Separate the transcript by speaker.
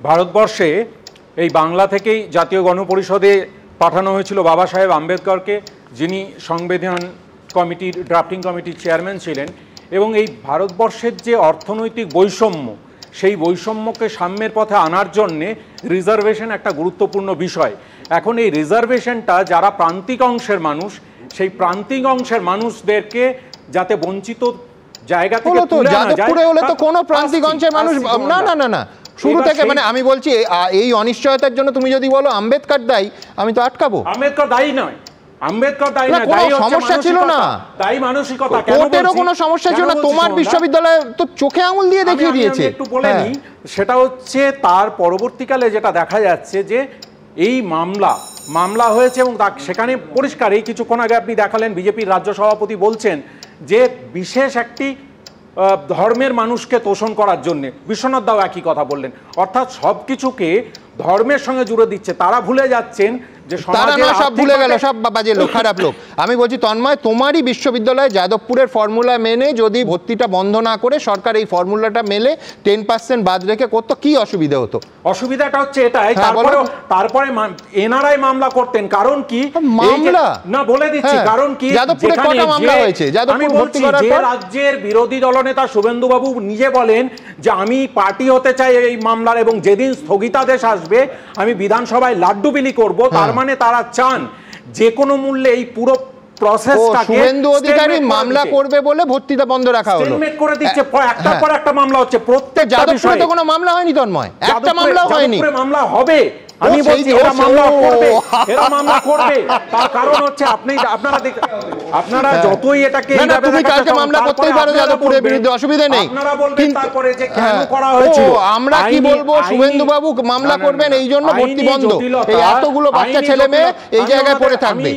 Speaker 1: ভারতবর্ষে এই বাংলা থেকেই জাতীয় গণপরিষদে পাঠানো হয়েছিল বাবা সাহেব আম্বেদকরকে, যিনি সংবিধান কমিটির ড্রাফটিং কমিটির চেয়ারম্যান ছিলেন। এবং এই ভারতবর্ষের যে অর্থনৈতিক বৈষম্য, সেই বৈষম্যকে সাম্যের পথে আনার জন্যে রিজার্ভেশন একটা গুরুত্বপূর্ণ বিষয়। এখন এই রিজার্ভেশনটা যারা প্রান্তিক অংশের মানুষ, সেই প্রান্তিক অংশের মানুষদেরকে যাতে বঞ্চিত জায়গা থেকে তুলে আনা যায়।
Speaker 2: হলে তো কোনো প্রান্তিক অংশের মানুষ না না না না শুরু থেকে, মানে আমি বলছি এই অনিশ্চয়তার জন্য তুমি যদি বলো আম্বেদকর দায়ী, আমি তো আটকাবো।
Speaker 1: আম্বেদকর দায়ী নয়, আম্বেদকর দায়ী না,
Speaker 2: কোনো সমস্যা ছিল না,
Speaker 1: দায়ী মানসিকতা।
Speaker 2: কোর্টেরও কোনো সমস্যা ছিল না, তোমার বিশ্ববিদ্যালয় তো চোখে আঙুল দিয়ে দেখিয়ে দিয়েছে।
Speaker 1: একটু বলে নিই, সেটা হচ্ছে তার পরবর্তীকালে যেটা দেখা যাচ্ছে যে এই মামলা হয়েছে এবং সেখানে পরিষ্কার, এই কিছুক্ষণ আগে আপনি দেখালেন বিজেপির রাজ্য সভাপতি বলছেন যে বিশেষ একটি ধর্মের মানুষকে তোষণ করার জন্য। বিশ্বনাথ দাও একই কথা বললেন, অর্থাৎ সব কিছুকে ধর্মের সঙ্গে জুড়ে দিচ্ছে। তারা ভুলে যাচ্ছেন যে
Speaker 2: সব ভুলে গেল, সব বাজে লোক, খারাপ লোক। আমি বলছি তন্ময়, তোমারই বিশ্ববিদ্যালয়ে যাদবপুরের ফর্মুলা মেনে যদি ভর্তিটা বন্ধ না করে সরকার এই ফর্মুলাটা মেলে 10% বাদ রেখে করতো, কি অসুবিধা হতো?
Speaker 1: অসুবিধাটা হচ্ছে এটাই, তারপরে এনআরআই মামলা করতেন। কারণ কি
Speaker 2: মামলা
Speaker 1: না বলে দিচ্ছি, কারণ কি
Speaker 2: যাদবপুরে কটা মামলা হয়েছে?
Speaker 1: আমি বলছি যে রাজ্যের বিরোধী দলনেতা শুভেন্দু বাবু নিজে বলেন যে আমি পার্টি হতে চাই এই মামলার, এবং যেদিন স্থগিতাদেশ আসবে আমি বিধানসভায় লাড্ডু বিলি করব। তার মানে তারা চান যে কোনো মূল্যে এই পুরো প্রসেসটাকে
Speaker 2: শুভেন্দু অধিকারী মামলা করবে বলে ভর্তিটা বন্ধ রাখা হলো,
Speaker 1: স্টেলমেট করে দিচ্ছে। একটার পর একটা মামলা হচ্ছে, প্রত্যেকটা বিষয়ে।
Speaker 2: তো কোনো মামলা হয়নি তন্ময়, একটা মামলা হয়নি।
Speaker 1: মামলা হবে, আমি বলছি এরা মামলা করবে। তার কারণ হচ্ছে আপনারা যতই এটাকে
Speaker 2: তুমি কালকে মামলা করতেই পারো যাদবপুরের বিরুদ্ধে, অসুবিধা নেই।
Speaker 1: আপনারা বলবেন তারপরে যে কেন করা হয়েছিল,
Speaker 2: আমরা কি বলবো? শুভেন্দু বাবু মামলা করবেন, এই জন্য ভর্তি বন্ধ। এই এতগুলো বাচ্চা ছেলে মেয়ে এই জায়গায় পড়ে থাকবে।